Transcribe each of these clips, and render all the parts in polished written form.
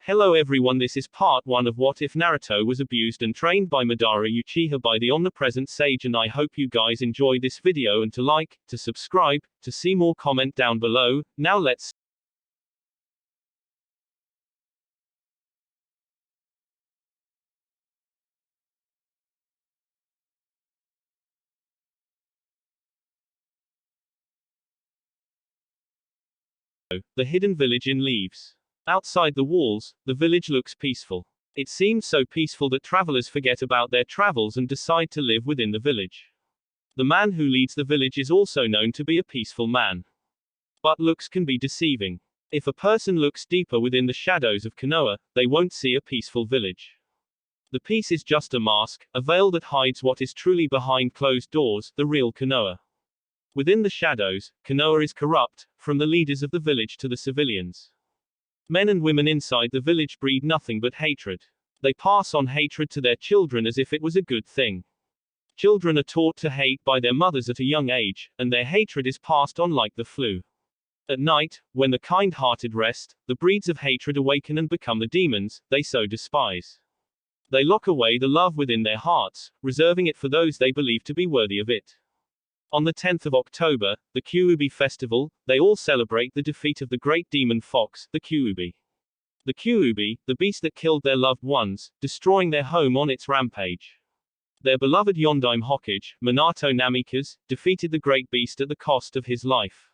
Hello everyone, this is part 1 of What If Naruto Was Abused and Trained by Madara Uchiha by the Omnipresent Sage, and I hope you guys enjoy this video, and to like, to subscribe, to see more, comment down below. Now let's The hidden village in Leaves. Outside the walls, the village looks peaceful. It seems so peaceful that travelers forget about their travels and decide to live within the village. The man who leads the village is also known to be a peaceful man. But looks can be deceiving. If a person looks deeper within the shadows of Konoha, they won't see a peaceful village. The peace is just a mask, a veil that hides what is truly behind closed doors, the real Konoha. Within the shadows, Konoha is corrupt, from the leaders of the village to the civilians. Men and women inside the village breed nothing but hatred. They pass on hatred to their children as if it was a good thing. Children are taught to hate by their mothers at a young age, and their hatred is passed on like the flu. At night, when the kind-hearted rest, the breeds of hatred awaken and become the demons they so despise. They lock away the love within their hearts, reserving it for those they believe to be worthy of it. On the 10th of October, the Kyuubi festival, they all celebrate the defeat of the great demon fox, the Kyuubi. The Kyuubi, the beast that killed their loved ones, destroying their home on its rampage. Their beloved Yondaime Hokage, Minato Namikaze, defeated the great beast at the cost of his life.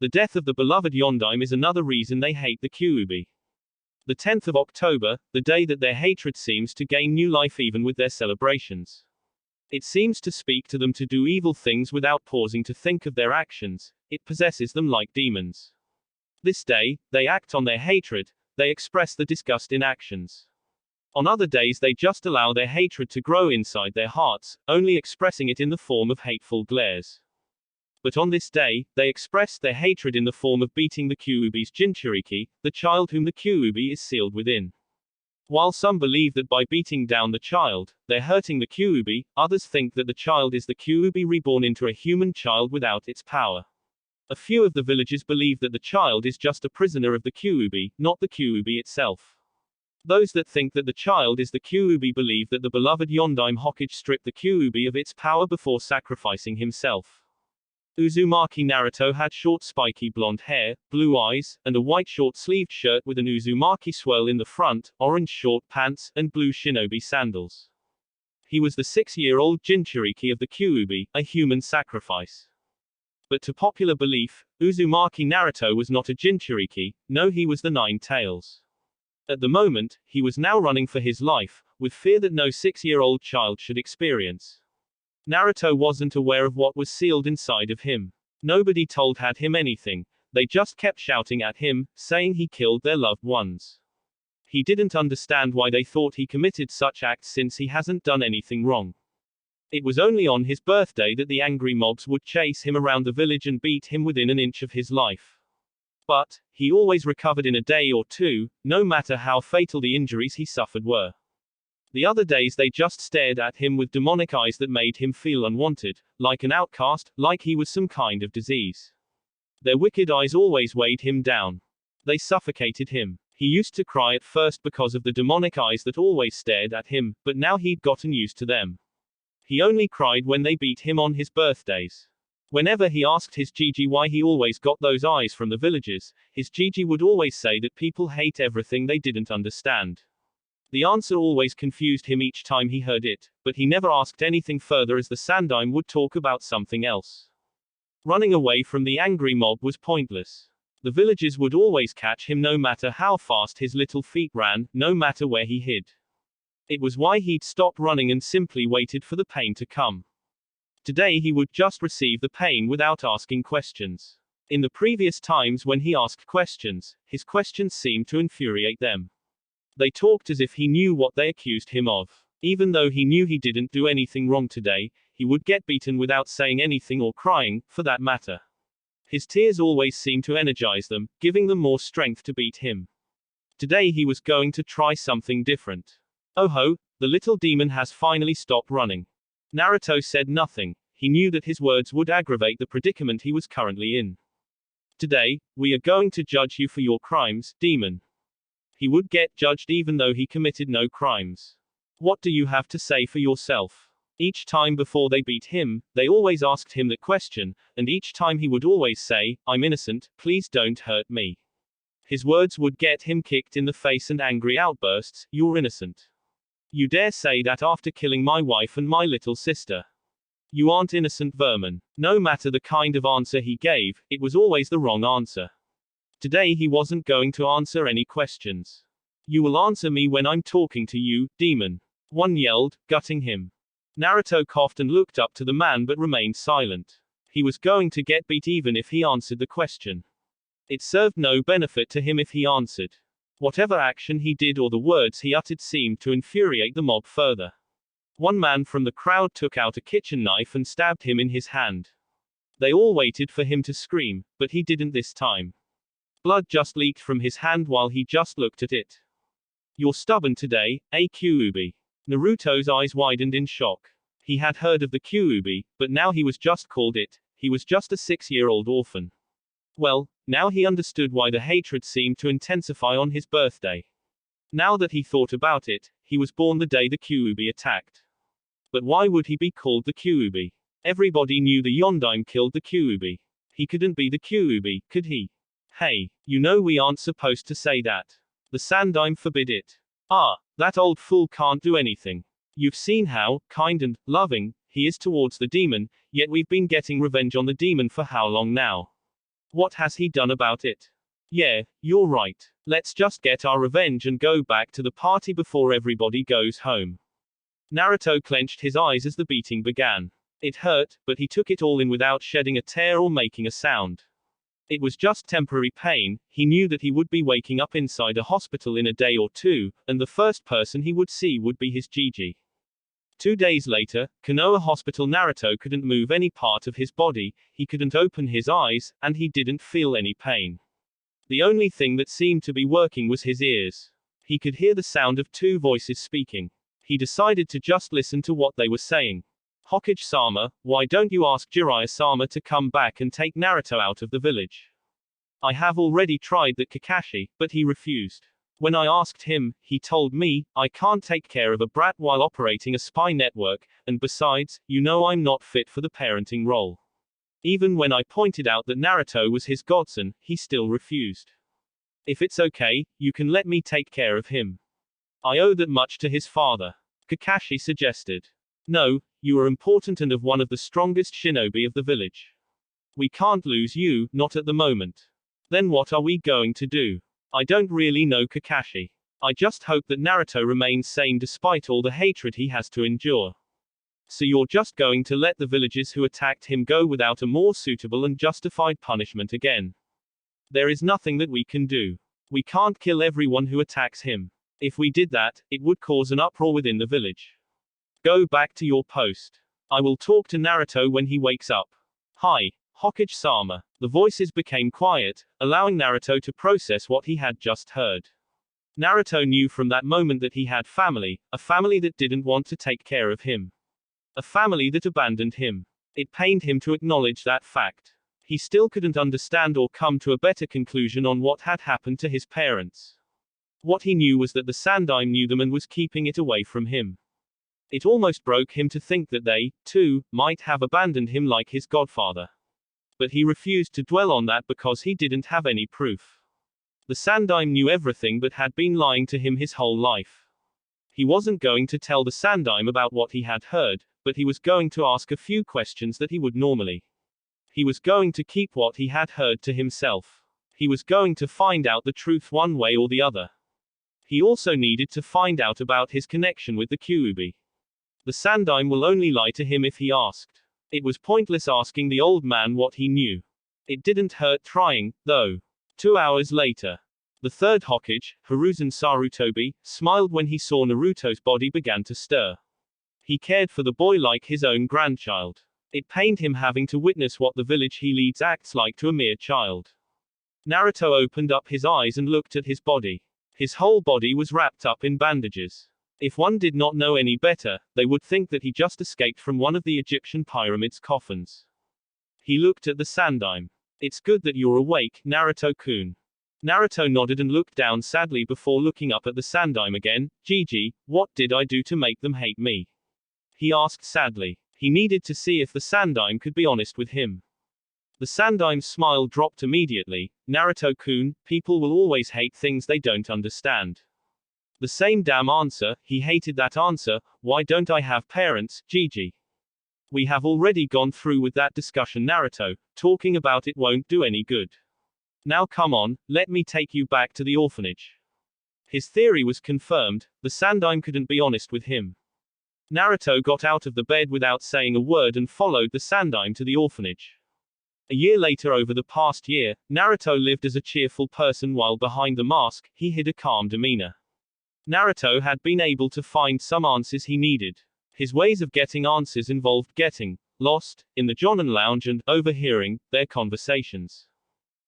The death of the beloved Yondaime is another reason they hate the Kyuubi. The 10th of October, the day that their hatred seems to gain new life even with their celebrations. It seems to speak to them to do evil things without pausing to think of their actions. It possesses them like demons. This day, they act on their hatred, they express the disgust in actions. On other days they just allow their hatred to grow inside their hearts, only expressing it in the form of hateful glares. But on this day, they express their hatred in the form of beating the Kyuubi's Jinchuriki, the child whom the Kyuubi is sealed within. While some believe that by beating down the child, they're hurting the Kyuubi, others think that the child is the Kyuubi reborn into a human child without its power. A few of the villagers believe that the child is just a prisoner of the Kyuubi, not the Kyuubi itself. Those that think that the child is the Kyuubi believe that the beloved Yondaime Hokage stripped the Kyuubi of its power before sacrificing himself. Uzumaki Naruto had short spiky blonde hair, blue eyes, and a white short-sleeved shirt with an Uzumaki swirl in the front, orange short pants, and blue shinobi sandals. He was the 6-year-old Jinchuriki of the Kyuubi, a human sacrifice. But to popular belief, Uzumaki Naruto was not a Jinchuriki, no, he was the Nine Tails. At the moment, he was now running for his life, with fear that no 6-year-old child should experience. Naruto wasn't aware of what was sealed inside of him. Nobody told him anything. They just kept shouting at him, saying he killed their loved ones. He didn't understand why they thought he committed such acts since he hasn't done anything wrong. It was only on his birthday that the angry mobs would chase him around the village and beat him within an inch of his life. But he always recovered in a day or two, no matter how fatal the injuries he suffered were. The other days they just stared at him with demonic eyes that made him feel unwanted, like an outcast, like he was some kind of disease. Their wicked eyes always weighed him down. They suffocated him. He used to cry at first because of the demonic eyes that always stared at him, but now he'd gotten used to them. He only cried when they beat him on his birthdays. Whenever he asked his Gigi why he always got those eyes from the villagers, his Gigi would always say that people hate everything they didn't understand. The answer always confused him each time he heard it, but he never asked anything further as the Sandaime would talk about something else. Running away from the angry mob was pointless. The villagers would always catch him no matter how fast his little feet ran, no matter where he hid. It was why he'd stopped running and simply waited for the pain to come. Today he would just receive the pain without asking questions. In the previous times when he asked questions, his questions seemed to infuriate them. They talked as if he knew what they accused him of. Even though he knew he didn't do anything wrong today, he would get beaten without saying anything or crying, for that matter. His tears always seemed to energize them, giving them more strength to beat him. Today he was going to try something different. Oh ho, the little demon has finally stopped running. Naruto said nothing. He knew that his words would aggravate the predicament he was currently in. Today, we are going to judge you for your crimes, demon. He would get judged even though he committed no crimes. What do you have to say for yourself? Each time before they beat him, they always asked him that question, and each time he would always say, I'm innocent, please don't hurt me. His words would get him kicked in the face and angry outbursts, you're innocent. You dare say that after killing my wife and my little sister? You aren't innocent, vermin. No matter the kind of answer he gave, it was always the wrong answer. Today he wasn't going to answer any questions. You will answer me when I'm talking to you, demon. One yelled, gutting him. Naruto coughed and looked up to the man but remained silent. He was going to get beat even if he answered the question. It served no benefit to him if he answered. Whatever action he did or the words he uttered seemed to infuriate the mob further. One man from the crowd took out a kitchen knife and stabbed him in his hand. They all waited for him to scream, but he didn't this time. Blood just leaked from his hand while he just looked at it. You're stubborn today, eh, Kyuubi? Naruto's eyes widened in shock. He had heard of the Kyuubi, but now he was just called it. He was just a 6-year-old orphan. Well, now he understood why the hatred seemed to intensify on his birthday. Now that he thought about it, he was born the day the Kyuubi attacked. But why would he be called the Kyuubi? Everybody knew the Yondaime killed the Kyuubi. He couldn't be the Kyuubi, could he? Hey, you know we aren't supposed to say that. The Sandaime forbid it. Ah, that old fool can't do anything. You've seen how kind and loving he is towards the demon, yet we've been getting revenge on the demon for how long now? What has he done about it? Yeah, you're right. Let's just get our revenge and go back to the party before everybody goes home. Naruto clenched his eyes as the beating began. It hurt, but he took it all in without shedding a tear or making a sound. It was just temporary pain. He knew that he would be waking up inside a hospital in a day or two, and the first person he would see would be his Gigi. 2 days later, Konoha Hospital. Naruto couldn't move any part of his body, he couldn't open his eyes, and he didn't feel any pain. The only thing that seemed to be working was his ears. He could hear the sound of 2 voices speaking. He decided to just listen to what they were saying. Hokage-sama, why don't you ask Jiraiya-sama to come back and take Naruto out of the village? I have already tried that Kakashi, but he refused. When I asked him, he told me, I can't take care of a brat while operating a spy network, and besides, you know I'm not fit for the parenting role. Even when I pointed out that Naruto was his godson, he still refused. If it's okay, you can let me take care of him. I owe that much to his father. Kakashi suggested. No, you are important and of one of the strongest shinobi of the village. We can't lose you, not at the moment. Then what are we going to do? I don't really know, Kakashi. I just hope that Naruto remains sane despite all the hatred he has to endure. So you're just going to let the villagers who attacked him go without a more suitable and justified punishment again? There is nothing that we can do. We can't kill everyone who attacks him. If we did that, it would cause an uproar within the village. Go back to your post. I will talk to Naruto when he wakes up. Hi, Hokage-sama. The voices became quiet, allowing Naruto to process what he had just heard. Naruto knew from that moment that he had family, a family that didn't want to take care of him. A family that abandoned him. It pained him to acknowledge that fact. He still couldn't understand or come to a better conclusion on what had happened to his parents. What he knew was that the Sandaime knew them and was keeping it away from him. It almost broke him to think that they, too, might have abandoned him like his godfather. But he refused to dwell on that because he didn't have any proof. The Sandaime knew everything but had been lying to him his whole life. He wasn't going to tell the Sandaime about what he had heard, but he was going to ask a few questions that he would normally. He was going to keep what he had heard to himself. He was going to find out the truth one way or the other. He also needed to find out about his connection with the Kyuubi. The Sandaime will only lie to him if he asked. It was pointless asking the old man what he knew. It didn't hurt trying, though. 2 hours later. The third Hokage, Hiruzen Sarutobi, smiled when he saw Naruto's body began to stir. He cared for the boy like his own grandchild. It pained him having to witness what the village he leads acts like to a mere child. Naruto opened up his eyes and looked at his body. His whole body was wrapped up in bandages. If one did not know any better, they would think that he just escaped from one of the Egyptian pyramids' coffins. He looked at the Sandaime. It's good that you're awake, Naruto-kun. Naruto nodded and looked down sadly before looking up at the Sandaime again. Gigi, what did I do to make them hate me? He asked sadly. He needed to see if the Sandaime could be honest with him. The Sandaime's smile dropped immediately. Naruto-kun, people will always hate things they don't understand. The same damn answer, he hated that answer. Why don't I have parents, Gigi? We have already gone through with that discussion, Naruto. Talking about it won't do any good. Now come on, let me take you back to the orphanage. His theory was confirmed. The Sandaime couldn't be honest with him. Naruto got out of the bed without saying a word and followed the Sandaime to the orphanage. A year later, over the past year, Naruto lived as a cheerful person while behind the mask, he hid a calm demeanor. Naruto had been able to find some answers he needed. His ways of getting answers involved getting lost in the Jonin lounge and overhearing their conversations.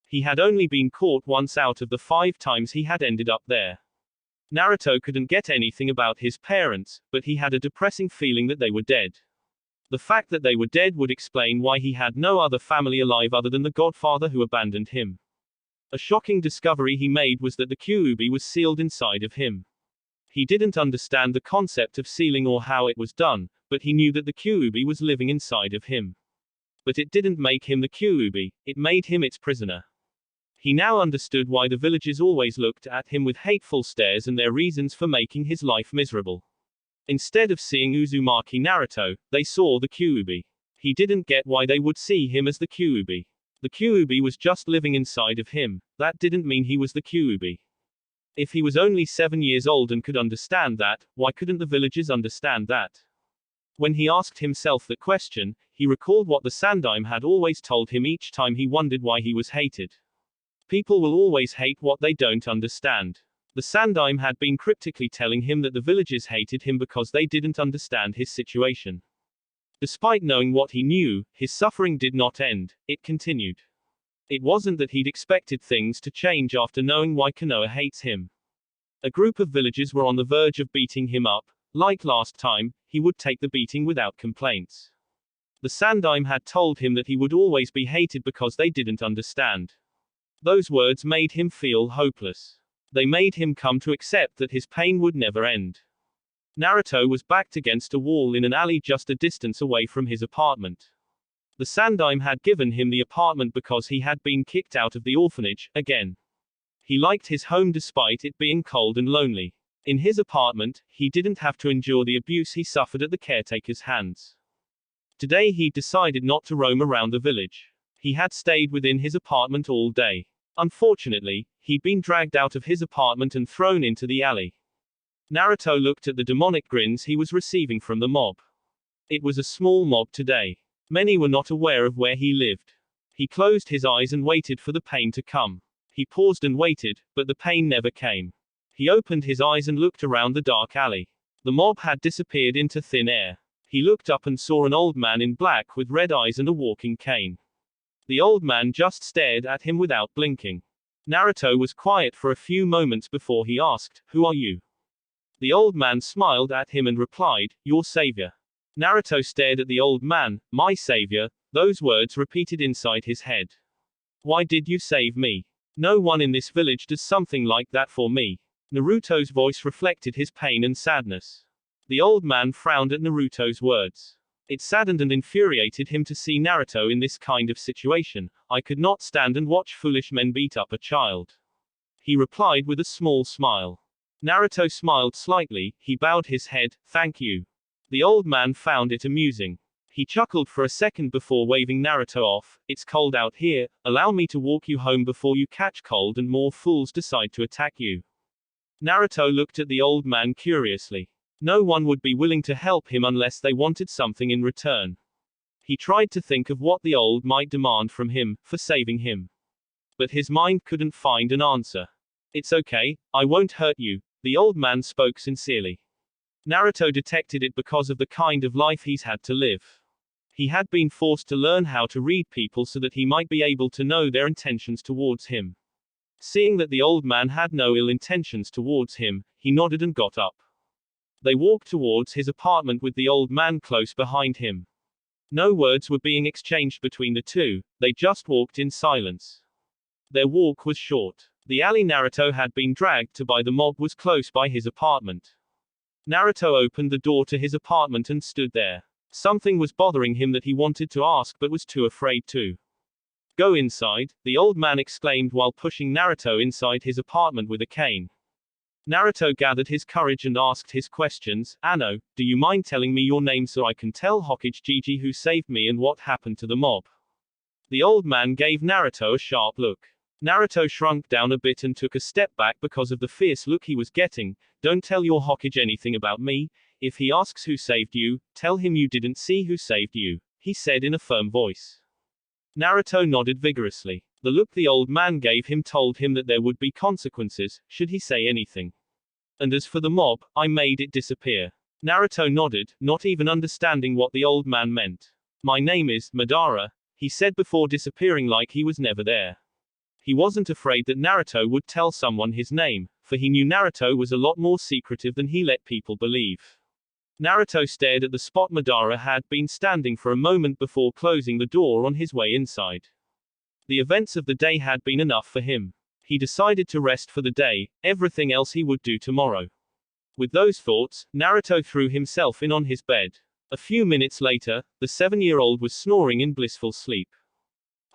He had only been caught once out of the 5 times he had ended up there. Naruto couldn't get anything about his parents, but he had a depressing feeling that they were dead. The fact that they were dead would explain why he had no other family alive other than the godfather who abandoned him. A shocking discovery he made was that the Kyuubi was sealed inside of him. He didn't understand the concept of sealing or how it was done, but he knew that the Kyuubi was living inside of him. But it didn't make him the Kyuubi, it made him its prisoner. He now understood why the villagers always looked at him with hateful stares and their reasons for making his life miserable. Instead of seeing Uzumaki Naruto, they saw the Kyuubi. He didn't get why they would see him as the Kyuubi. The Kyuubi was just living inside of him. That didn't mean he was the Kyuubi. If he was only 7 years old and could understand that, why couldn't the villagers understand that? When he asked himself that question, he recalled what the Sandaime had always told him each time he wondered why he was hated. People will always hate what they don't understand. The Sandaime had been cryptically telling him that the villagers hated him because they didn't understand his situation. Despite knowing what he knew, his suffering did not end, it continued. It wasn't that he'd expected things to change after knowing why Konoha hates him. A group of villagers were on the verge of beating him up. Like last time, he would take the beating without complaints. The Sandaime had told him that he would always be hated because they didn't understand. Those words made him feel hopeless. They made him come to accept that his pain would never end. Naruto was backed against a wall in an alley just a distance away from his apartment. The Sandaime had given him the apartment because he had been kicked out of the orphanage, again. He liked his home despite it being cold and lonely. In his apartment, he didn't have to endure the abuse he suffered at the caretaker's hands. Today he decided not to roam around the village. He had stayed within his apartment all day. Unfortunately, he'd been dragged out of his apartment and thrown into the alley. Naruto looked at the demonic grins he was receiving from the mob. It was a small mob today. Many were not aware of where he lived. He closed his eyes and waited for the pain to come. He paused and waited, but the pain never came. He opened his eyes and looked around the dark alley. The mob had disappeared into thin air. He looked up and saw an old man in black with red eyes and a walking cane. The old man just stared at him without blinking. Naruto was quiet for a few moments before he asked, "Who are you?" The old man smiled at him and replied, "Your savior." Naruto stared at the old man. "My savior?" Those words repeated inside his head. "Why did you save me? No one in this village does something like that for me." Naruto's voice reflected his pain and sadness. The old man frowned at Naruto's words. It saddened and infuriated him to see Naruto in this kind of situation. "I could not stand and watch foolish men beat up a child," he replied with a small smile. Naruto smiled slightly, he bowed his head, "Thank you." The old man found it amusing. He chuckled for a second before waving Naruto off. "It's cold out here, allow me to walk you home before you catch cold and more fools decide to attack you." Naruto looked at the old man curiously. No one would be willing to help him unless they wanted something in return. He tried to think of what the old might demand from him, for saving him. But his mind couldn't find an answer. "It's okay, I won't hurt you," the old man spoke sincerely. Naruto detected it because of the kind of life he's had to live. He had been forced to learn how to read people so that he might be able to know their intentions towards him. Seeing that the old man had no ill intentions towards him, he nodded and got up. They walked towards his apartment with the old man close behind him. No words were being exchanged between the two, they just walked in silence. Their walk was short. The alley Naruto had been dragged to by the mob was close by his apartment. Naruto opened the door to his apartment and stood there. Something was bothering him that he wanted to ask but was too afraid to. Go inside, the old man exclaimed while pushing Naruto inside his apartment with a cane. Naruto gathered his courage and asked his questions. Anno, do you mind telling me your name so I can tell Hokage Gigi who saved me and what happened to the mob? The old man gave Naruto a sharp look. Naruto shrunk down a bit and took a step back because of the fierce look he was getting. Don't tell your Hokage anything about me. If he asks who saved you, tell him you didn't see who saved you, he said in a firm voice. Naruto nodded vigorously. The look the old man gave him told him that there would be consequences, should he say anything. And as for the mob, I made it disappear. Naruto nodded, not even understanding what the old man meant. My name is Madara, he said before disappearing like he was never there. He wasn't afraid that Naruto would tell someone his name, for he knew Naruto was a lot more secretive than he let people believe. Naruto stared at the spot Madara had been standing for a moment before closing the door on his way inside. The events of the day had been enough for him. He decided to rest for the day, everything else he would do tomorrow. With those thoughts, Naruto threw himself in on his bed. A few minutes later, the 7-year-old was snoring in blissful sleep.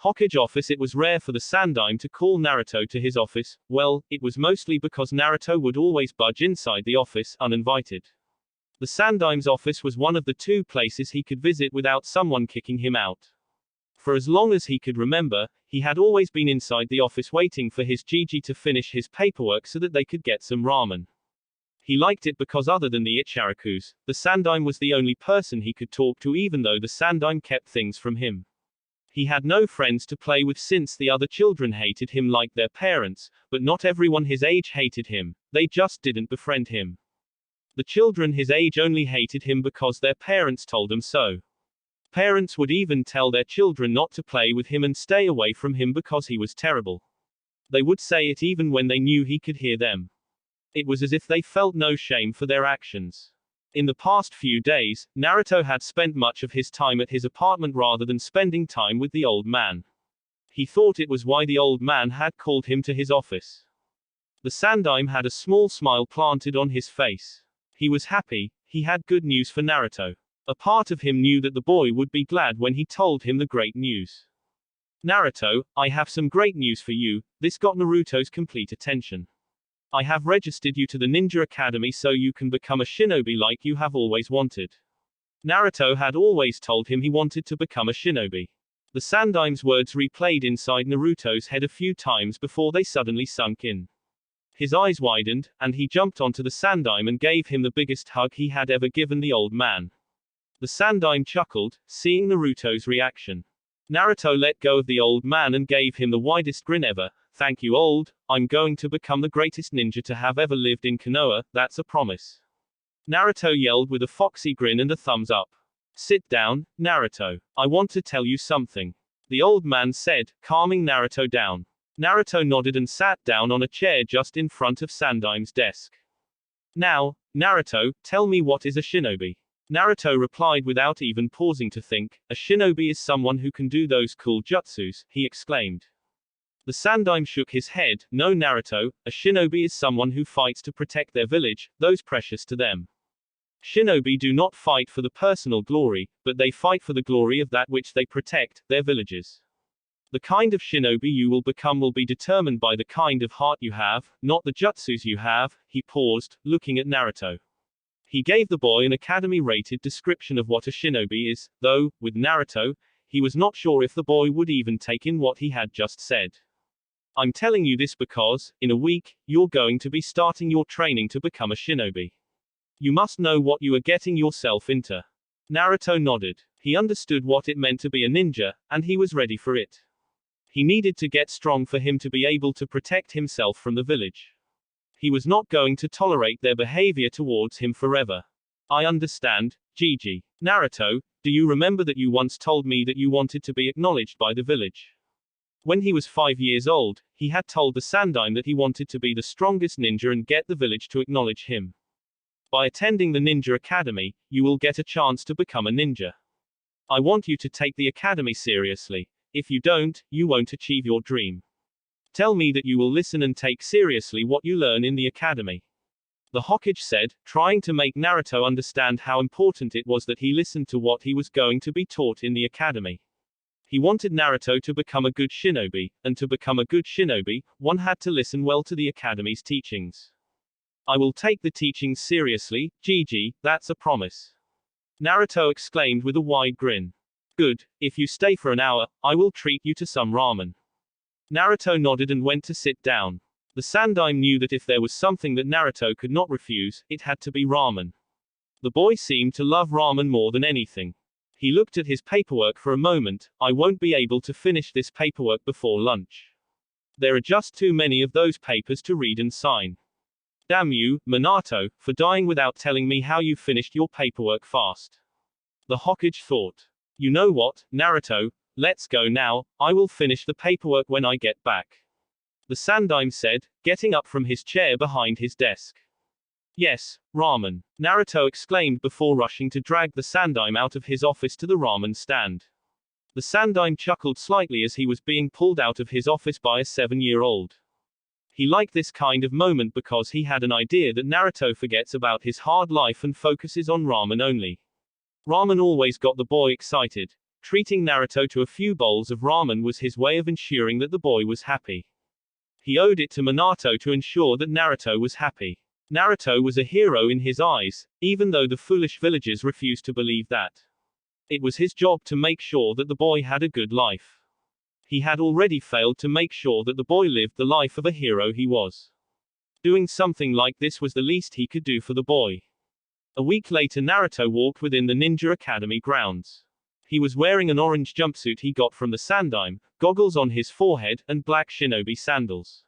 Hokage office. It was rare for the Sandaime to call Naruto to his office. Well, it was mostly because Naruto would always budge inside the office, uninvited. The Sandaime's office was one of the 2 places he could visit without someone kicking him out. For as long as he could remember, he had always been inside the office waiting for his Gigi to finish his paperwork so that they could get some ramen. He liked it because other than the Ichirakus, the Sandaime was the only person he could talk to even though the Sandaime kept things from him. He had no friends to play with since the other children hated him like their parents, but not everyone his age hated him, they just didn't befriend him. The children his age only hated him because their parents told them so. Parents would even tell their children not to play with him and stay away from him because he was terrible. They would say it even when they knew he could hear them. It was as if they felt no shame for their actions. In the past few days, Naruto had spent much of his time at his apartment rather than spending time with the old man. He thought it was why the old man had called him to his office. The Sandaime had a small smile planted on his face. He was happy, he had good news for Naruto. A part of him knew that the boy would be glad when he told him the great news. Naruto, I have some great news for you. This got Naruto's complete attention. I have registered you to the Ninja Academy so you can become a shinobi like you have always wanted. Naruto had always told him he wanted to become a shinobi. The Sandaime's words replayed inside Naruto's head a few times before they suddenly sunk in. His eyes widened, and he jumped onto the Sandaime and gave him the biggest hug he had ever given the old man. The Sandaime chuckled, seeing Naruto's reaction. Naruto let go of the old man and gave him the widest grin ever. Thank you, I'm going to become the greatest ninja to have ever lived in Konoha, that's a promise. Naruto yelled with a foxy grin and a thumbs up. Sit down, Naruto. I want to tell you something. The old man said, calming Naruto down. Naruto nodded and sat down on a chair just in front of Sandaime's desk. Now, Naruto, tell me what is a shinobi? Naruto replied without even pausing to think. A shinobi is someone who can do those cool jutsus, he exclaimed. The Sandaime shook his head. No, Naruto, a shinobi is someone who fights to protect their village, those precious to them. Shinobi do not fight for the personal glory, but they fight for the glory of that which they protect, their villages. The kind of shinobi you will become will be determined by the kind of heart you have, not the jutsus you have. He paused, looking at Naruto. He gave the boy an academy-rated description of what a shinobi is, though, with Naruto, he was not sure if the boy would even take in what he had just said. I'm telling you this because, in a week, you're going to be starting your training to become a shinobi. You must know what you are getting yourself into. Naruto nodded. He understood what it meant to be a ninja, and he was ready for it. He needed to get strong for him to be able to protect himself from the village. He was not going to tolerate their behavior towards him forever. I understand, Gigi. Naruto, do you remember that you once told me that you wanted to be acknowledged by the village? When he was 5 years old, he had told the Sandaime that he wanted to be the strongest ninja and get the village to acknowledge him. By attending the Ninja Academy, you will get a chance to become a ninja. I want you to take the academy seriously. If you don't, you won't achieve your dream. Tell me that you will listen and take seriously what you learn in the academy. The Hokage said, trying to make Naruto understand how important it was that he listened to what he was going to be taught in the academy. He wanted Naruto to become a good shinobi, and to become a good shinobi, one had to listen well to the academy's teachings. I will take the teachings seriously, Gigi, that's a promise. Naruto exclaimed with a wide grin. Good, if you stay for an hour, I will treat you to some ramen. Naruto nodded and went to sit down. The Sandaime knew that if there was something that Naruto could not refuse, it had to be ramen. The boy seemed to love ramen more than anything. He looked at his paperwork for a moment. I won't be able to finish this paperwork before lunch. There are just too many of those papers to read and sign. Damn you, Minato, for dying without telling me how you finished your paperwork fast. The Hokage thought. You know what, Naruto, let's go now, I will finish the paperwork when I get back. The Sandaime said, getting up from his chair behind his desk. Yes, ramen, Naruto exclaimed before rushing to drag the Sandaime out of his office to the ramen stand. The Sandaime chuckled slightly as he was being pulled out of his office by a 7-year-old. He liked this kind of moment because he had an idea that Naruto forgets about his hard life and focuses on ramen only. Ramen always got the boy excited. Treating Naruto to a few bowls of ramen was his way of ensuring that the boy was happy. He owed it to Minato to ensure that Naruto was happy. Naruto was a hero in his eyes, even though the foolish villagers refused to believe that. It was his job to make sure that the boy had a good life. He had already failed to make sure that the boy lived the life of a hero he was. Doing something like this was the least he could do for the boy. A week later Naruto walked within the Ninja Academy grounds. He was wearing an orange jumpsuit he got from the Sandaime, goggles on his forehead, and black shinobi sandals.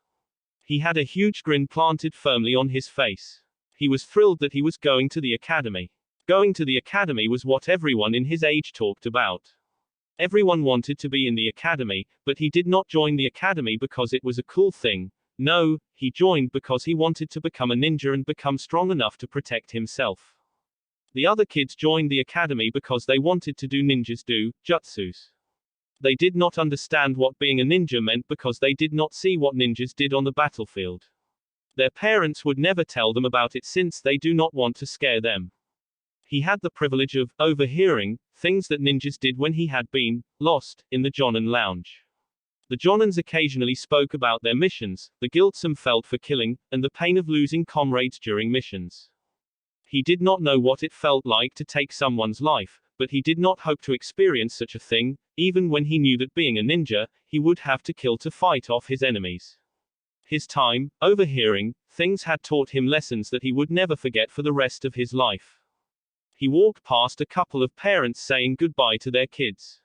He had a huge grin planted firmly on his face. He was thrilled that he was going to the academy. Going to the academy was what everyone in his age talked about. Everyone wanted to be in the academy, but he did not join the academy because it was a cool thing. No, he joined because he wanted to become a ninja and become strong enough to protect himself. The other kids joined the academy because they wanted to do ninjas do, jutsus. They did not understand what being a ninja meant because they did not see what ninjas did on the battlefield. Their parents would never tell them about it since they do not want to scare them. He had the privilege of overhearing things that ninjas did when he had been lost in the Jonin lounge. The Jonins occasionally spoke about their missions, the guilt some felt for killing, and the pain of losing comrades during missions. He did not know what it felt like to take someone's life, but he did not hope to experience such a thing, even when he knew that being a ninja, he would have to kill to fight off his enemies. His time, overhearing things had taught him lessons that he would never forget for the rest of his life. He walked past a couple of parents saying goodbye to their kids.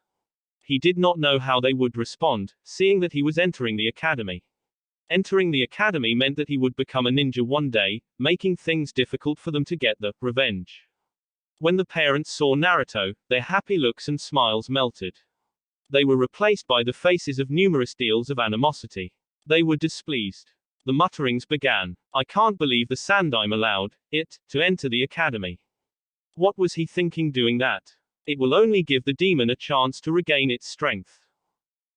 He did not know how they would respond, seeing that he was entering the academy. Entering the academy meant that he would become a ninja one day, making things difficult for them to get the revenge. When the parents saw Naruto, their happy looks and smiles melted. They were replaced by the faces of numerous deals of animosity. They were displeased. The mutterings began. I can't believe the Sandaime allowed it to enter the academy. What was he thinking doing that? It will only give the demon a chance to regain its strength.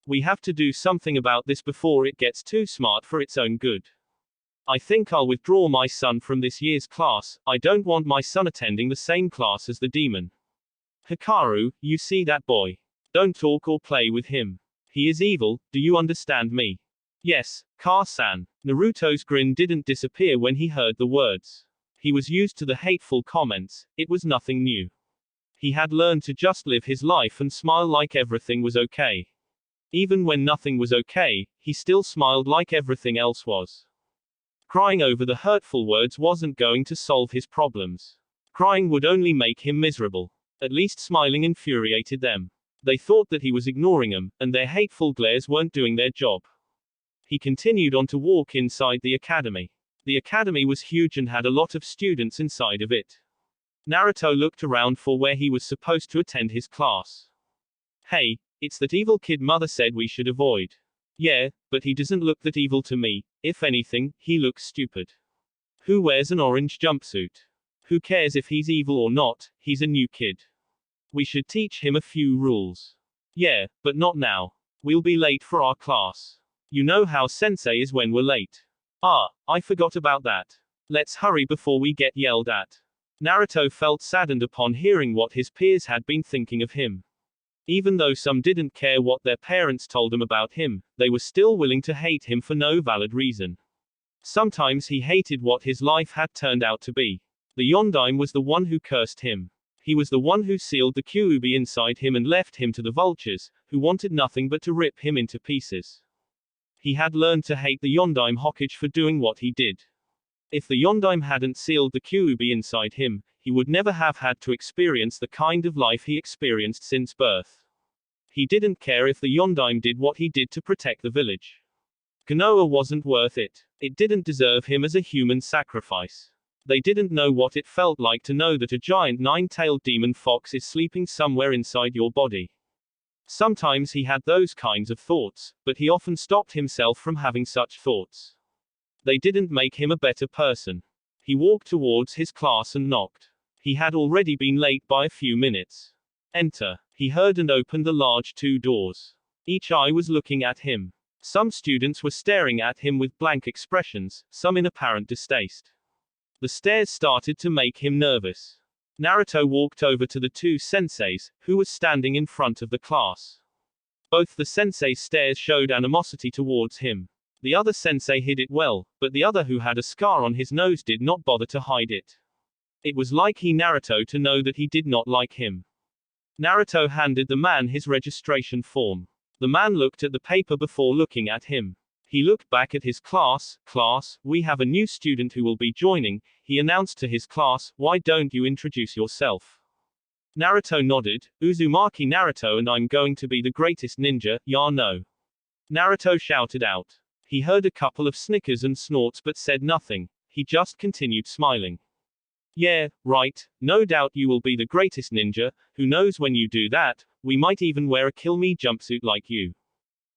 We have to do something about this before it gets too smart for its own good. I think I'll withdraw my son from this year's class. I don't want my son attending the same class as the demon. Hikaru, you see that boy? Don't talk or play with him. He is evil, do you understand me? Yes, Ka-san. Naruto's grin didn't disappear when he heard the words. He was used to the hateful comments, it was nothing new. He had learned to just live his life and smile like everything was okay. Even when nothing was okay, he still smiled like everything else was. Crying over the hurtful words wasn't going to solve his problems. Crying would only make him miserable. At least smiling infuriated them. They thought that he was ignoring them, and their hateful glares weren't doing their job. He continued on to walk inside the academy. The academy was huge and had a lot of students inside of it. Naruto looked around for where he was supposed to attend his class. Hey, it's that evil kid mother said we should avoid. Yeah, but he doesn't look that evil to me. If anything, he looks stupid. Who wears an orange jumpsuit? Who cares if he's evil or not, he's a new kid. We should teach him a few rules. Yeah, but not now. We'll be late for our class. You know how sensei is when we're late. Ah, I forgot about that. Let's hurry before we get yelled at. Naruto felt saddened upon hearing what his peers had been thinking of him. Even though some didn't care what their parents told them about him, they were still willing to hate him for no valid reason. Sometimes he hated what his life had turned out to be. The Yondaime was the one who cursed him. He was the one who sealed the Kyuubi inside him and left him to the vultures, who wanted nothing but to rip him into pieces. He had learned to hate the Yondaime Hokage for doing what he did. If the Yondaime hadn't sealed the Kyuubi inside him, he would never have had to experience the kind of life he experienced since birth. He didn't care if the Yondaime did what he did to protect the village. Konoha wasn't worth it. It didn't deserve him as a human sacrifice. They didn't know what it felt like to know that a giant nine-tailed demon fox is sleeping somewhere inside your body. Sometimes he had those kinds of thoughts, but he often stopped himself from having such thoughts. They didn't make him a better person. He walked towards his class and knocked. He had already been late by a few minutes. Enter. He heard and opened the large two doors. Each eye was looking at him. Some students were staring at him with blank expressions, some in apparent distaste. The stares started to make him nervous. Naruto walked over to the two senseis, who were standing in front of the class. Both the sensei's stares showed animosity towards him. The other sensei hid it well, but the other who had a scar on his nose did not bother to hide it. It was like Naruto to know that he did not like him. Naruto handed the man his registration form. The man looked at the paper before looking at him. He looked back at his class. Class, we have a new student who will be joining, he announced to his class. Why don't you introduce yourself? Naruto nodded. Uzumaki Naruto, and I'm going to be the greatest ninja, ya know. Naruto shouted out. He heard a couple of snickers and snorts but said nothing. He just continued smiling. Yeah, right, no doubt you will be the greatest ninja, who knows when you do that, we might even wear a kill me jumpsuit like you.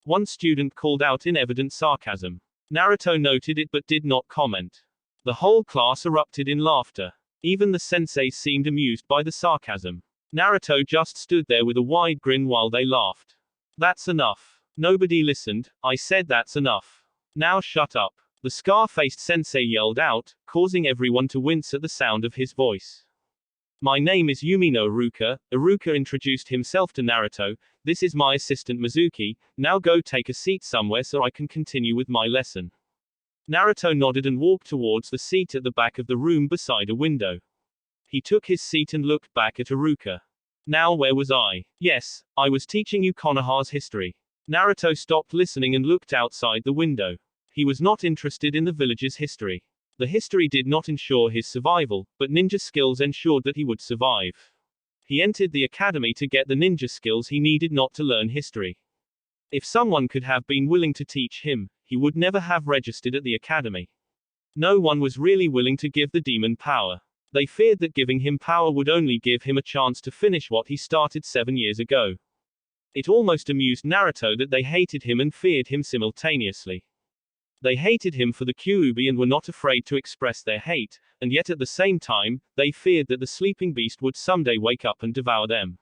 One student called out in evident sarcasm. Naruto noted it but did not comment. The whole class erupted in laughter. Even the sensei seemed amused by the sarcasm. Naruto just stood there with a wide grin while they laughed. That's enough. Nobody listened. I said that's enough. Now shut up. The scar-faced sensei yelled out, causing everyone to wince at the sound of his voice. My name is Yumino Iruka. Iruka introduced himself to Naruto. This is my assistant Mizuki. Now go take a seat somewhere so I can continue with my lesson. Naruto nodded and walked towards the seat at the back of the room beside a window. He took his seat and looked back at Iruka. Now where was I? Yes, I was teaching you Konoha's history. Naruto stopped listening and looked outside the window. He was not interested in the village's history. The history did not ensure his survival, but ninja skills ensured that he would survive. He entered the academy to get the ninja skills he needed, not to learn history. If someone could have been willing to teach him, he would never have registered at the academy. No one was really willing to give the demon power. They feared that giving him power would only give him a chance to finish what he started 7 years ago. It almost amused Naruto that they hated him and feared him simultaneously. They hated him for the Kyuubi and were not afraid to express their hate, and yet at the same time, they feared that the sleeping beast would someday wake up and devour them.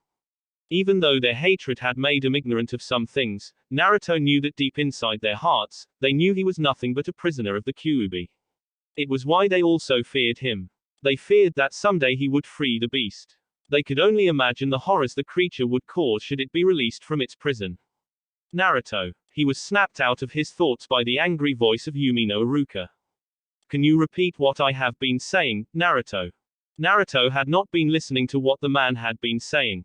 Even though their hatred had made him ignorant of some things, Naruto knew that deep inside their hearts, they knew he was nothing but a prisoner of the Kyuubi. It was why they also feared him. They feared that someday he would free the beast. They could only imagine the horrors the creature would cause should it be released from its prison. Naruto. He was snapped out of his thoughts by the angry voice of Yumino Iruka. Can you repeat what I have been saying, Naruto? Naruto had not been listening to what the man had been saying.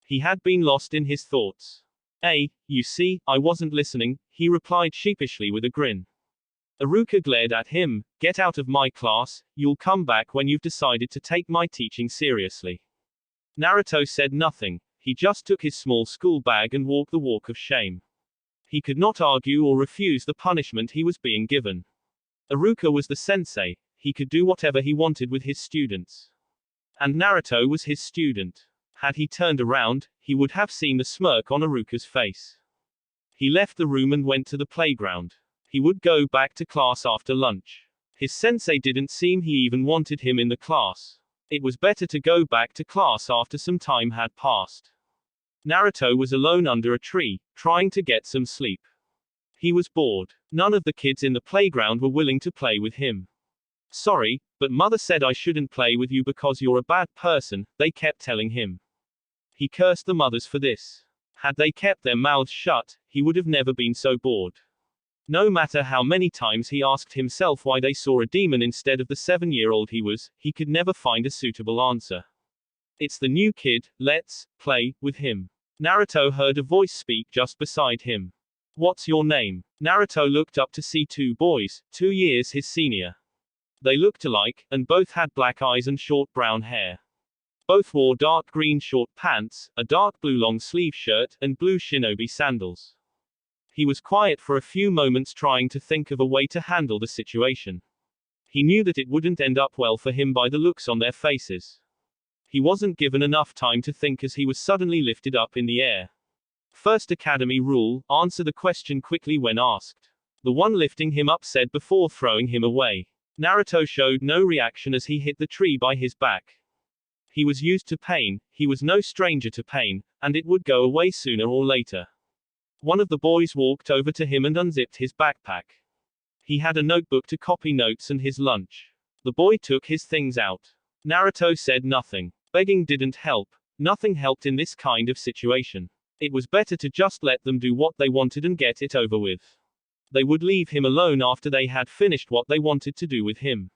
He had been lost in his thoughts. You see, I wasn't listening, he replied sheepishly with a grin. Iruka glared at him. Get out of my class, you'll come back when you've decided to take my teaching seriously. Naruto said nothing. He just took his small school bag and walked the walk of shame. He could not argue or refuse the punishment he was being given. Iruka was the sensei. He could do whatever he wanted with his students. And Naruto was his student. Had he turned around, he would have seen the smirk on Iruka's face. He left the room and went to the playground. He would go back to class after lunch. His sensei didn't seem he even wanted him in the class. It was better to go back to class after some time had passed. Naruto was alone under a tree, trying to get some sleep. He was bored. None of the kids in the playground were willing to play with him. Sorry, but mother said I shouldn't play with you because you're a bad person, they kept telling him. He cursed the mothers for this. Had they kept their mouths shut, he would have never been so bored. No matter how many times he asked himself why they saw a demon instead of the 7-year-old he was, he could never find a suitable answer. It's the new kid, let's play with him. Naruto heard a voice speak just beside him. What's your name? Naruto looked up to see two boys, 2 years his senior. They looked alike, and both had black eyes and short brown hair. Both wore dark green short pants, a dark blue long-sleeve shirt, and blue shinobi sandals. He was quiet for a few moments trying to think of a way to handle the situation. He knew that it wouldn't end up well for him by the looks on their faces. He wasn't given enough time to think as he was suddenly lifted up in the air. First Academy rule, answer the question quickly when asked. The one lifting him up said before throwing him away. Naruto showed no reaction as he hit the tree by his back. He was used to pain, he was no stranger to pain, and it would go away sooner or later. One of the boys walked over to him and unzipped his backpack. He had a notebook to copy notes and his lunch. The boy took his things out. Naruto said nothing. Begging didn't help. Nothing helped in this kind of situation. It was better to just let them do what they wanted and get it over with. They would leave him alone after they had finished what they wanted to do with him.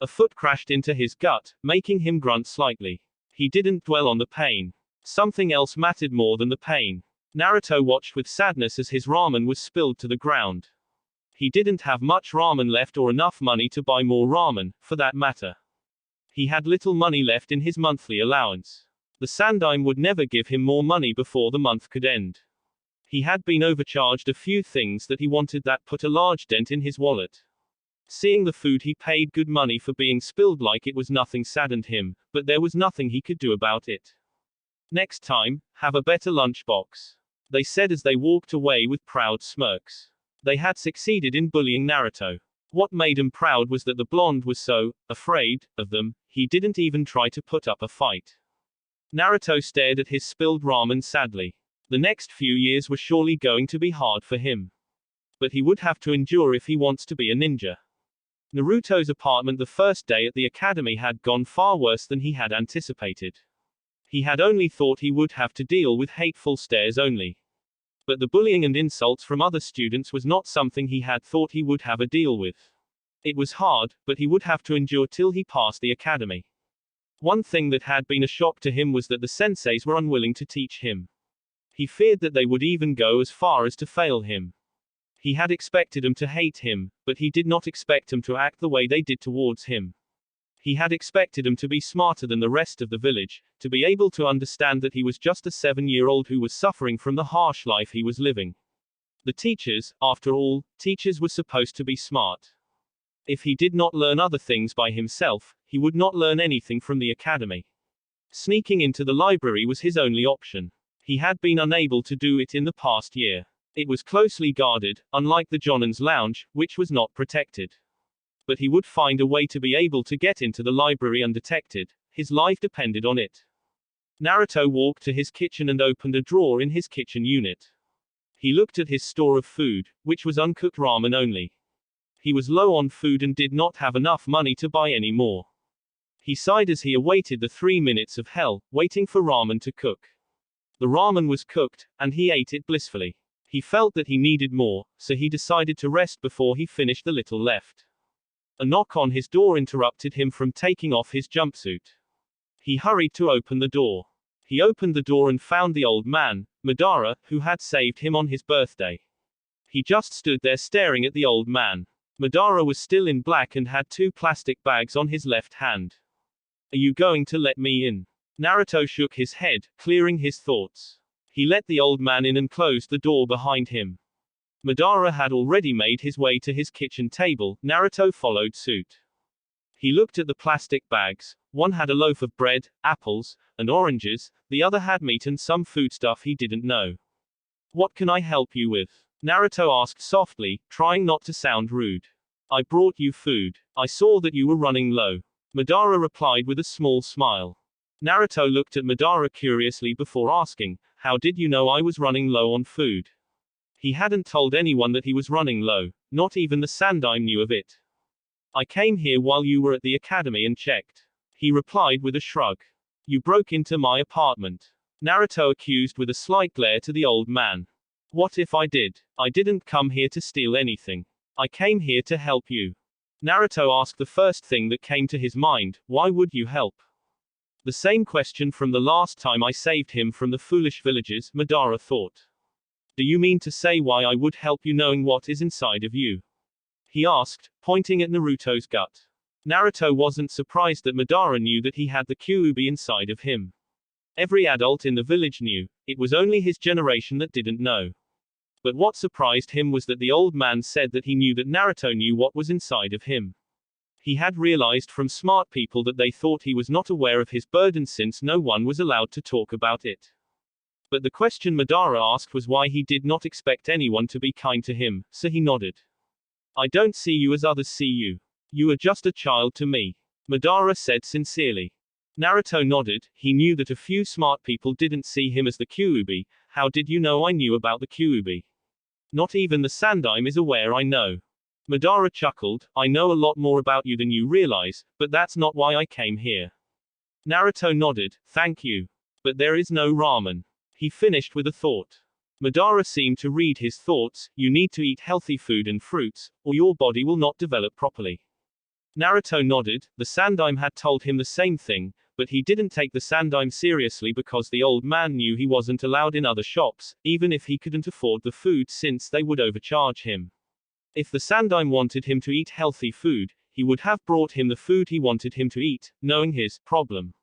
A foot crashed into his gut, making him grunt slightly. He didn't dwell on the pain. Something else mattered more than the pain. Naruto watched with sadness as his ramen was spilled to the ground. He didn't have much ramen left or enough money to buy more ramen, for that matter. He had little money left in his monthly allowance. The Sandaime would never give him more money before the month could end. He had been overcharged a few things that he wanted that put a large dent in his wallet. Seeing the food he paid good money for being spilled like it was nothing saddened him, but there was nothing he could do about it. Next time, have a better lunchbox, they said as they walked away with proud smirks. They had succeeded in bullying Naruto. What made him proud was that the blonde was so afraid of them, he didn't even try to put up a fight. Naruto stared at his spilled ramen sadly. The next few years were surely going to be hard for him. But he would have to endure if he wants to be a ninja. Naruto's apartment the first day at the academy had gone far worse than he had anticipated. He had only thought he would have to deal with hateful stares only. But the bullying and insults from other students was not something he had thought he would have a deal with. It was hard, but he would have to endure till he passed the academy. One thing that had been a shock to him was that the senseis were unwilling to teach him. He feared that they would even go as far as to fail him. He had expected them to hate him, but he did not expect them to act the way they did towards him. He had expected them to be smarter than the rest of the village, to be able to understand that he was just a 7-year-old who was suffering from the harsh life he was living. The teachers, after all, teachers were supposed to be smart. If he did not learn other things by himself, he would not learn anything from the academy. Sneaking into the library was his only option. He had been unable to do it in the past year. It was closely guarded, unlike the Jonin's lounge, which was not protected. But he would find a way to be able to get into the library undetected. His life depended on it. Naruto walked to his kitchen and opened a drawer in his kitchen unit. He looked at his store of food, which was uncooked ramen only. He was low on food and did not have enough money to buy any more. He sighed as he awaited the 3 minutes of hell, waiting for ramen to cook. The ramen was cooked, and he ate it blissfully. He felt that he needed more, so he decided to rest before he finished the little left. A knock on his door interrupted him from taking off his jumpsuit. He hurried to open the door. He opened the door and found the old man, Madara, who had saved him on his birthday. He just stood there staring at the old man. Madara was still in black and had 2 plastic bags on his left hand. Are you going to let me in? Naruto shook his head, clearing his thoughts. He let the old man in and closed the door behind him. Madara had already made his way to his kitchen table. Naruto followed suit. He looked at the plastic bags. One had a loaf of bread, apples, and oranges, the other had meat and some foodstuff he didn't know. What can I help you with? Naruto asked softly, trying not to sound rude. I brought you food. I saw that you were running low. Madara replied with a small smile. Naruto looked at Madara curiously before asking, how did you know I was running low on food? He hadn't told anyone that he was running low, not even the Sandaime knew of it. I came here while you were at the academy and checked. He replied with a shrug. You broke into my apartment. Naruto accused with a slight glare to the old man. What if I did? I didn't come here to steal anything. I came here to help you. Naruto asked the first thing that came to his mind, why would you help? The same question from the last time I saved him from the foolish villagers, Madara thought. Do you mean to say why I would help you knowing what is inside of you? He asked, pointing at Naruto's gut. Naruto wasn't surprised that Madara knew that he had the Kyuubi inside of him. Every adult in the village knew, it was only his generation that didn't know. But what surprised him was that the old man said that he knew that Naruto knew what was inside of him. He had realized from smart people that they thought he was not aware of his burden since no one was allowed to talk about it. But the question Madara asked was why he did not expect anyone to be kind to him, so he nodded. I don't see you as others see you. You are just a child to me. Madara said sincerely. Naruto nodded, he knew that a few smart people didn't see him as the Kyuubi. How did you know I knew about the Kyuubi? Not even the Sandaime is aware I know. Madara chuckled, I know a lot more about you than you realize, but that's not why I came here. Naruto nodded, thank you. But there is no ramen. He finished with a thought. Madara seemed to read his thoughts, you need to eat healthy food and fruits, or your body will not develop properly. Naruto nodded, the Sandaime had told him the same thing, but he didn't take the Sandaime seriously because the old man knew he wasn't allowed in other shops, even if he couldn't afford the food since they would overcharge him. If the Sandaime wanted him to eat healthy food, he would have brought him the food he wanted him to eat, knowing his problem.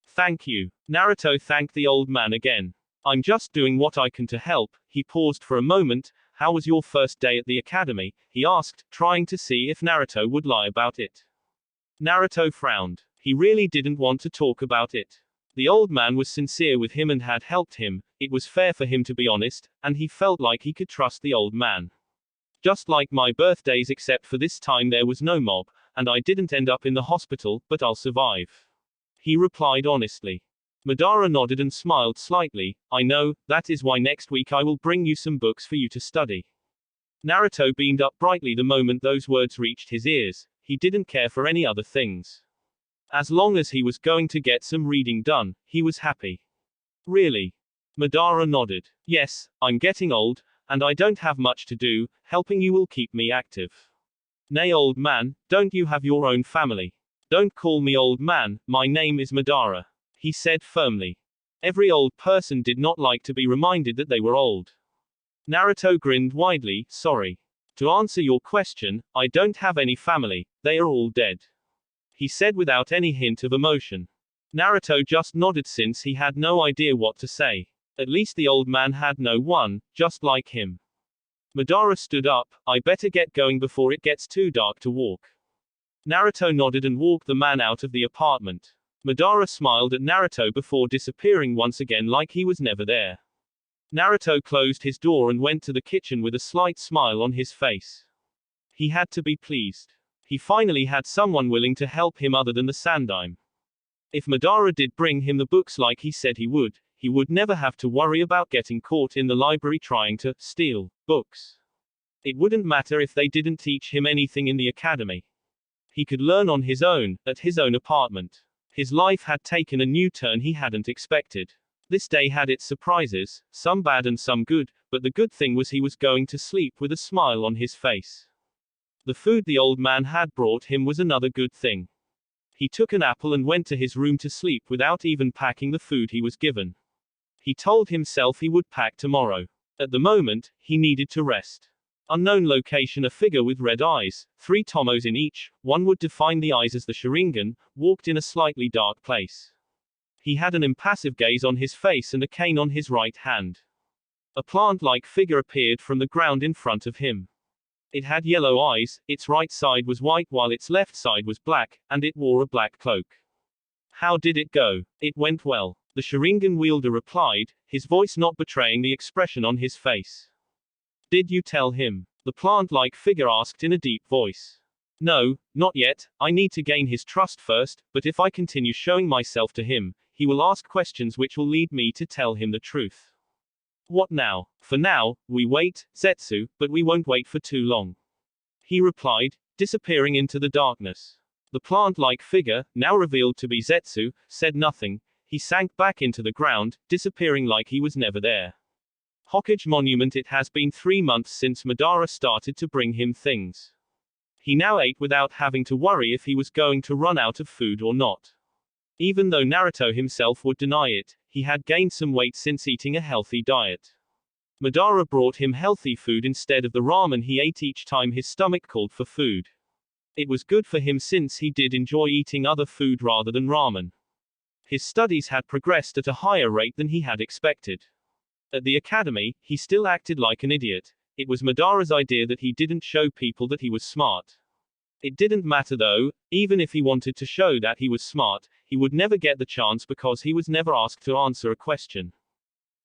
Thank you. Naruto thanked the old man again. I'm just doing what I can to help. He paused for a moment. How was your first day at the academy? He asked, trying to see if Naruto would lie about it. Naruto frowned. He really didn't want to talk about it. The old man was sincere with him and had helped him. It was fair for him to be honest, and he felt like he could trust the old man. Just like my birthdays, except for this time there was no mob, and I didn't end up in the hospital, but I'll survive. He replied honestly. Madara nodded and smiled slightly. I know, that is why next week I will bring you some books for you to study. Naruto beamed up brightly the moment those words reached his ears. He didn't care for any other things. As long as he was going to get some reading done, he was happy. Really? Madara nodded. Yes, I'm getting old, and I don't have much to do. Helping you will keep me active. Nay, old man, don't you have your own family? Don't call me old man, my name is Madara. He said firmly. Every old person did not like to be reminded that they were old. Naruto grinned widely, sorry. To answer your question, I don't have any family, they are all dead. He said without any hint of emotion. Naruto just nodded since he had no idea what to say. At least the old man had no one, just like him. Madara stood up, I better get going before it gets too dark to walk. Naruto nodded and walked the man out of the apartment. Madara smiled at Naruto before disappearing once again like he was never there. Naruto closed his door and went to the kitchen with a slight smile on his face. He had to be pleased. He finally had someone willing to help him other than the Sandaime. If Madara did bring him the books like he said he would never have to worry about getting caught in the library trying to steal books. It wouldn't matter if they didn't teach him anything in the academy. He could learn on his own, at his own apartment. His life had taken a new turn he hadn't expected. This day had its surprises, some bad and some good, but the good thing was he was going to sleep with a smile on his face. The food the old man had brought him was another good thing. He took an apple and went to his room to sleep without even packing the food he was given. He told himself he would pack tomorrow. At the moment, he needed to rest. Unknown location, a figure with red eyes, 3 tomos in each, one would define the eyes as the Sharingan, walked in a slightly dark place. He had an impassive gaze on his face and a cane on his right hand. A plant-like figure appeared from the ground in front of him. It had yellow eyes, its right side was white while its left side was black, and it wore a black cloak. How did it go? It went well. The Sharingan wielder replied, his voice not betraying the expression on his face. Did you tell him? The plant-like figure asked in a deep voice. No, not yet, I need to gain his trust first, but if I continue showing myself to him, he will ask questions which will lead me to tell him the truth. What now? For now, we wait, Zetsu, but we won't wait for too long. He replied, disappearing into the darkness. The plant-like figure, now revealed to be Zetsu, said nothing. He sank back into the ground, disappearing like he was never there. Hokage Monument. It has been 3 months since Madara started to bring him things. He now ate without having to worry if he was going to run out of food or not. Even though Naruto himself would deny it, he had gained some weight since eating a healthy diet. Madara brought him healthy food instead of the ramen he ate each time his stomach called for food. It was good for him since he did enjoy eating other food rather than ramen. His studies had progressed at a higher rate than he had expected. At the academy, he still acted like an idiot. It was Madara's idea that he didn't show people that he was smart. It didn't matter though, even if he wanted to show that he was smart, he would never get the chance because he was never asked to answer a question.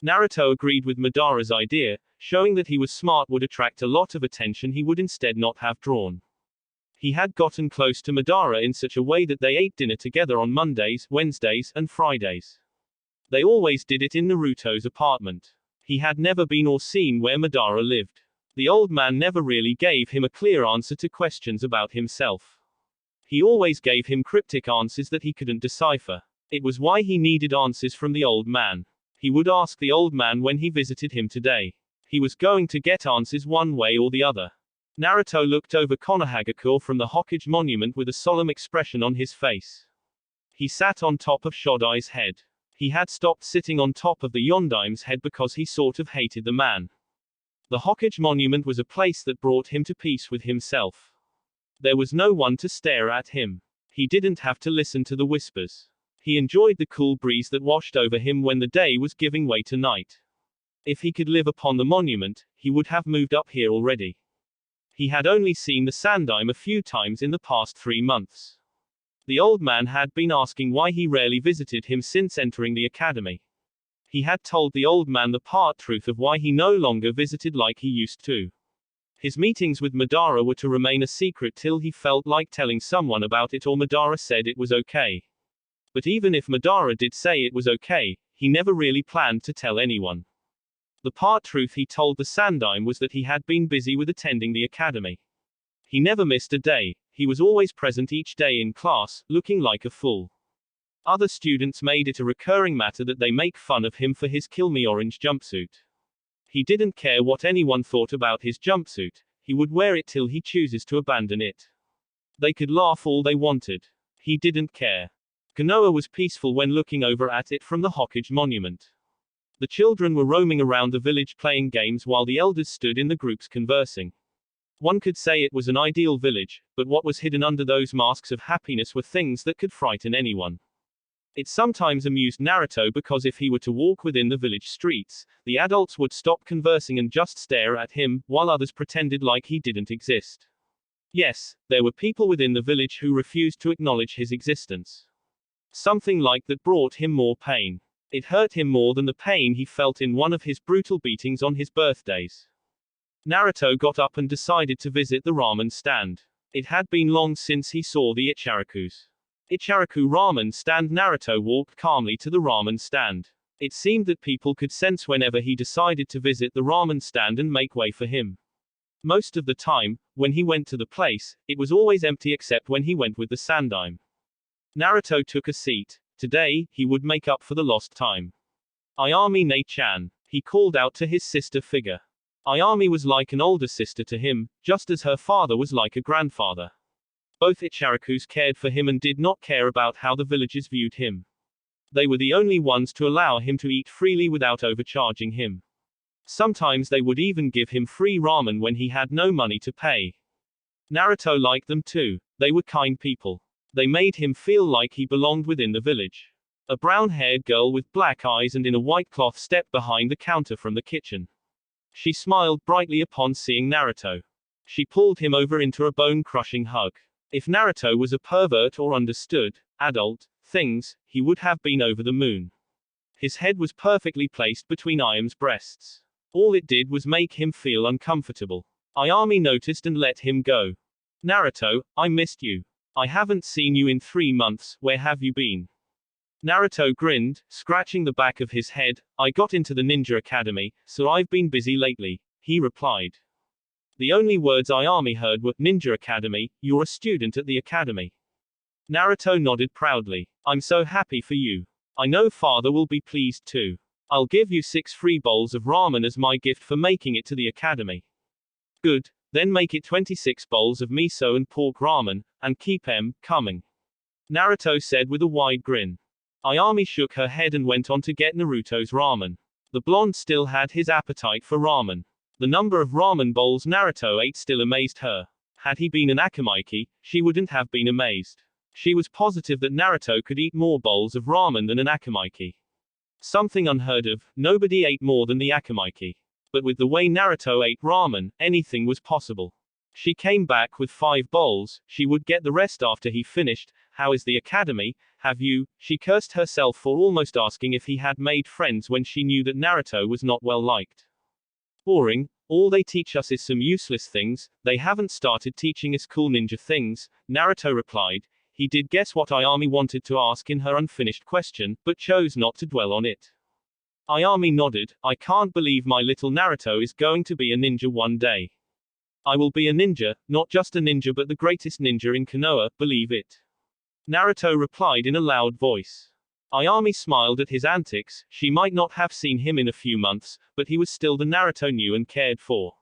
Naruto agreed with Madara's idea, showing that he was smart would attract a lot of attention he would instead not have drawn. He had gotten close to Madara in such a way that they ate dinner together on Mondays, Wednesdays, and Fridays. They always did it in Naruto's apartment. He had never been or seen where Madara lived. The old man never really gave him a clear answer to questions about himself. He always gave him cryptic answers that he couldn't decipher. It was why he needed answers from the old man. He would ask the old man when he visited him today. He was going to get answers one way or the other. Naruto looked over Konohagakure from the Hokage Monument with a solemn expression on his face. He sat on top of Shodai's head. He had stopped sitting on top of the Yondaim's head because he sort of hated the man. The Hokage Monument was a place that brought him to peace with himself. There was no one to stare at him. He didn't have to listen to the whispers. He enjoyed the cool breeze that washed over him when the day was giving way to night. If he could live upon the monument, he would have moved up here already. He had only seen the Sandaime a few times in the past 3 months. The old man had been asking why he rarely visited him since entering the academy. He had told the old man the part truth of why he no longer visited like he used to. His meetings with Madara were to remain a secret till he felt like telling someone about it or Madara said it was okay. But even if Madara did say it was okay, he never really planned to tell anyone. The part truth he told the Sandaime was that he had been busy with attending the academy. He never missed a day. He was always present each day in class, looking like a fool. Other students made it a recurring matter that they make fun of him for his Kill Me Orange jumpsuit. He didn't care what anyone thought about his jumpsuit. He would wear it till he chooses to abandon it. They could laugh all they wanted. He didn't care. Konoha was peaceful when looking over at it from the Hokage Monument. The children were roaming around the village playing games while the elders stood in the groups conversing. One could say it was an ideal village, but what was hidden under those masks of happiness were things that could frighten anyone. It sometimes amused Naruto because if he were to walk within the village streets, the adults would stop conversing and just stare at him, while others pretended like he didn't exist. Yes, there were people within the village who refused to acknowledge his existence. Something like that brought him more pain. It hurt him more than the pain he felt in one of his brutal beatings on his birthdays. Naruto got up and decided to visit the ramen stand. It had been long since he saw the Ichirakus. Ichiraku ramen stand. Naruto walked calmly to the ramen stand. It seemed that people could sense whenever he decided to visit the ramen stand and make way for him. Most of the time, when he went to the place, it was always empty except when he went with the Sandaime. Naruto took a seat. Today, he would make up for the lost time. Ayami Ne-chan. He called out to his sister figure. Ayami was like an older sister to him, just as her father was like a grandfather. Both Ichirakus cared for him and did not care about how the villagers viewed him. They were the only ones to allow him to eat freely without overcharging him. Sometimes they would even give him free ramen when he had no money to pay. Naruto liked them too. They were kind people. They made him feel like he belonged within the village. A brown-haired girl with black eyes and in a white cloth stepped behind the counter from the kitchen. She smiled brightly upon seeing Naruto. She pulled him over into a bone-crushing hug. If Naruto was a pervert or understood adult things, he would have been over the moon. His head was perfectly placed between Ayami's breasts. All it did was make him feel uncomfortable. Ayami noticed and let him go. Naruto, I missed you. I haven't seen you in 3 months, where have you been? Naruto grinned, scratching the back of his head. I got into the ninja academy, so I've been busy lately, he replied. The only words Ayami heard were, Ninja Academy, you're a student at the academy. Naruto nodded proudly. I'm so happy for you. I know father will be pleased too. I'll give you 6 free bowls of ramen as my gift for making it to the academy. Good, then make it 26 bowls of miso and pork ramen, and keep them coming. Naruto said with a wide grin. Ayami shook her head and went on to get Naruto's ramen. The blonde still had his appetite for ramen. The number of ramen bowls Naruto ate still amazed her. Had he been an Akamaiki, she wouldn't have been amazed. She was positive that Naruto could eat more bowls of ramen than an Akamaiki. Something unheard of, nobody ate more than the Akamaiki. But with the way Naruto ate ramen, anything was possible. She came back with 5 bowls, she would get the rest after he finished. How is the academy? Have you? She cursed herself for almost asking if he had made friends when she knew that Naruto was not well liked. Boring, all they teach us is some useless things, they haven't started teaching us cool ninja things, Naruto replied. He did guess what Ayami wanted to ask in her unfinished question, but chose not to dwell on it. Ayami nodded. I can't believe my little Naruto is going to be a ninja one day. I will be a ninja, not just a ninja but the greatest ninja in Konoha, believe it. Naruto replied in a loud voice. Ayami smiled at his antics. She might not have seen him in a few months, but he was still the Naruto knew and cared for.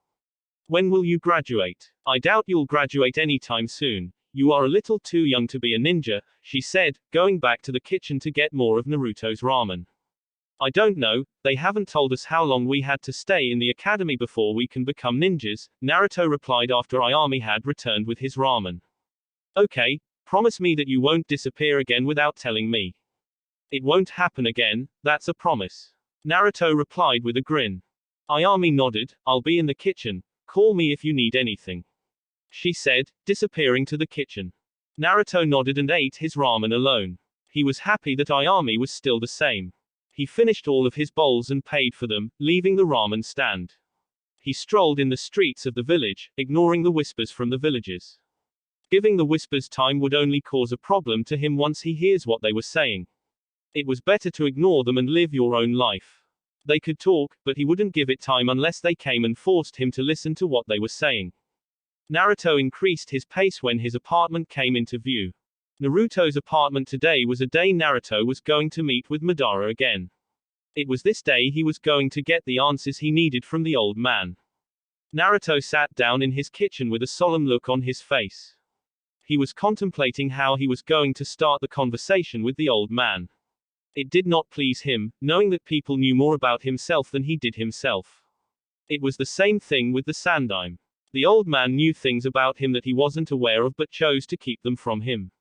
When will you graduate? I doubt you'll graduate anytime soon. You are a little too young to be a ninja, she said, going back to the kitchen to get more of Naruto's ramen. I don't know, they haven't told us how long we had to stay in the academy before we can become ninjas, Naruto replied after Ayami had returned with his ramen. Okay, promise me that you won't disappear again without telling me. It won't happen again, that's a promise. Naruto replied with a grin. Ayami nodded, I'll be in the kitchen, call me if you need anything. She said, disappearing to the kitchen. Naruto nodded and ate his ramen alone. He was happy that Ayami was still the same. He finished all of his bowls and paid for them, leaving the ramen stand. He strolled in the streets of the village, ignoring the whispers from the villagers. Giving the whispers time would only cause a problem to him once he hears what they were saying. It was better to ignore them and live your own life. They could talk, but he wouldn't give it time unless they came and forced him to listen to what they were saying. Naruto increased his pace when his apartment came into view. Naruto's apartment today was a day Naruto was going to meet with Madara again. It was this day he was going to get the answers he needed from the old man. Naruto sat down in his kitchen with a solemn look on his face. He was contemplating how he was going to start the conversation with the old man. It did not please him, knowing that people knew more about himself than he did himself. It was the same thing with the Sandaime. The old man knew things about him that he wasn't aware of but chose to keep them from him.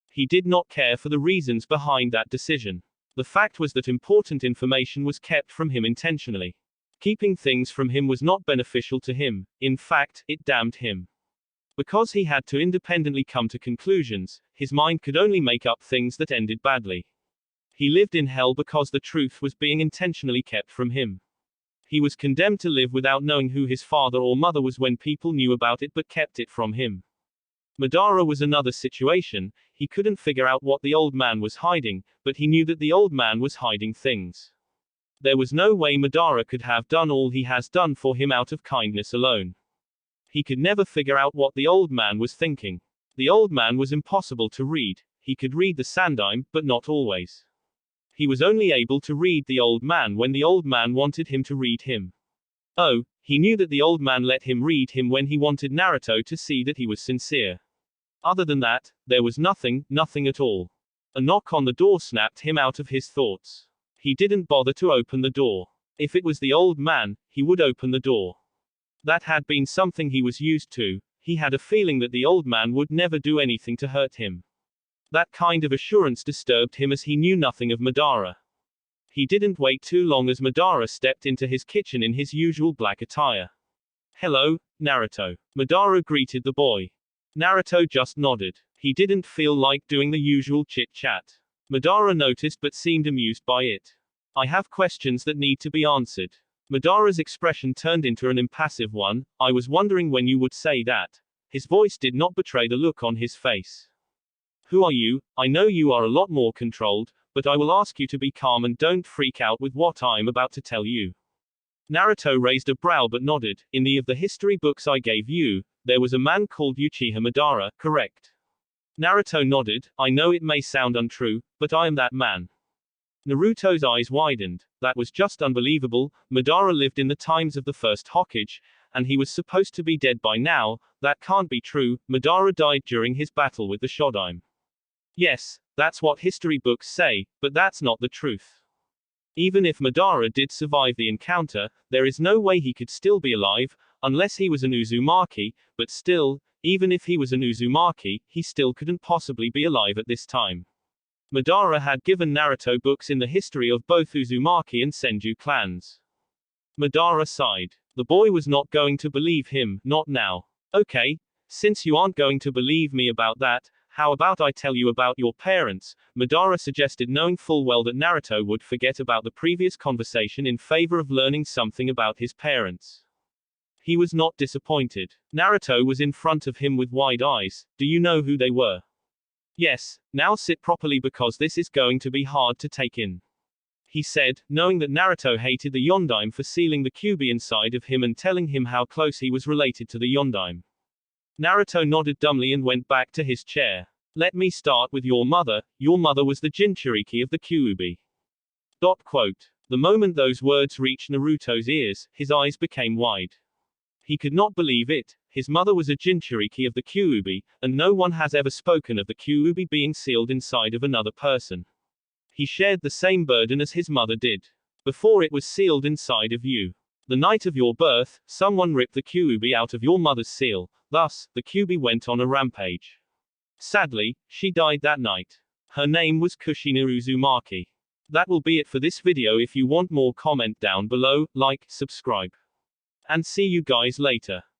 He did not care for the reasons behind that decision. The fact was that important information was kept from him intentionally. Keeping things from him was not beneficial to him, in fact, it damned him. Because he had to independently come to conclusions, his mind could only make up things that ended badly. He lived in hell because the truth was being intentionally kept from him. He was condemned to live without knowing who his father or mother was when people knew about it but kept it from him. Madara was another situation. He couldn't figure out what the old man was hiding, but he knew that the old man was hiding things. There was no way Madara could have done all he has done for him out of kindness alone. He could never figure out what the old man was thinking. The old man was impossible to read. He could read the Sandaime, but not always. He was only able to read the old man when the old man wanted him to read him. Oh, he knew that the old man let him read him when he wanted Naruto to see that he was sincere. Other than that, there was nothing at all. A knock on the door snapped him out of his thoughts. He didn't bother to open the door. If it was the old man, he would open the door. That had been something he was used to. He had a feeling that the old man would never do anything to hurt him. That kind of assurance disturbed him as he knew nothing of Madara. He didn't wait too long as Madara stepped into his kitchen in his usual black attire. Hello, Naruto. Madara greeted the boy. Naruto just nodded. He didn't feel like doing the usual chit-chat. Madara noticed but seemed amused by it. I have questions that need to be answered. Madara's expression turned into an impassive one. I was wondering when you would say that. His voice did not betray the look on his face. Who are you? I know you are a lot more controlled, but I will ask you to be calm and don't freak out with what I'm about to tell you. Naruto raised a brow but nodded. In the of the history books I gave you, there was a man called Uchiha Madara, correct? Naruto nodded. I know it may sound untrue, but I am that man. Naruto's eyes widened. That was just unbelievable. Madara lived in the times of the first Hokage, and he was supposed to be dead by now. That can't be true. Madara died during his battle with the Shodaime. Yes, that's what history books say, but that's not the truth. Even if Madara did survive the encounter, there is no way he could still be alive, unless he was an Uzumaki, but still, even if he was an Uzumaki, he still couldn't possibly be alive at this time. Madara had given Naruto books in the history of both Uzumaki and Senju clans. Madara sighed. The boy was not going to believe him, not now. Okay, since you aren't going to believe me about that, how about I tell you about your parents? Madara suggested, knowing full well that Naruto would forget about the previous conversation in favor of learning something about his parents. He was not disappointed. Naruto was in front of him with wide eyes. Do you know who they were? Yes, now sit properly because this is going to be hard to take in. He said, knowing that Naruto hated the Yondaime for sealing the Kyuubi inside of him and telling him how close he was related to the Yondaime. Naruto nodded dumbly and went back to his chair. Let me start with your mother. Your mother was the Jinchuriki of the Kyuubi. Quote. The moment those words reached Naruto's ears, his eyes became wide. He could not believe it. His mother was a Jinchuriki of the Kyuubi, and no one has ever spoken of the Kyuubi being sealed inside of another person. He shared the same burden as his mother did. Before it was sealed inside of you. The night of your birth, someone ripped the Kyuubi out of your mother's seal. Thus, the Kyuubi went on a rampage. Sadly, she died that night. Her name was Kushina Uzumaki. That will be it for this video. If you want more, comment down below, like, subscribe. And see you guys later.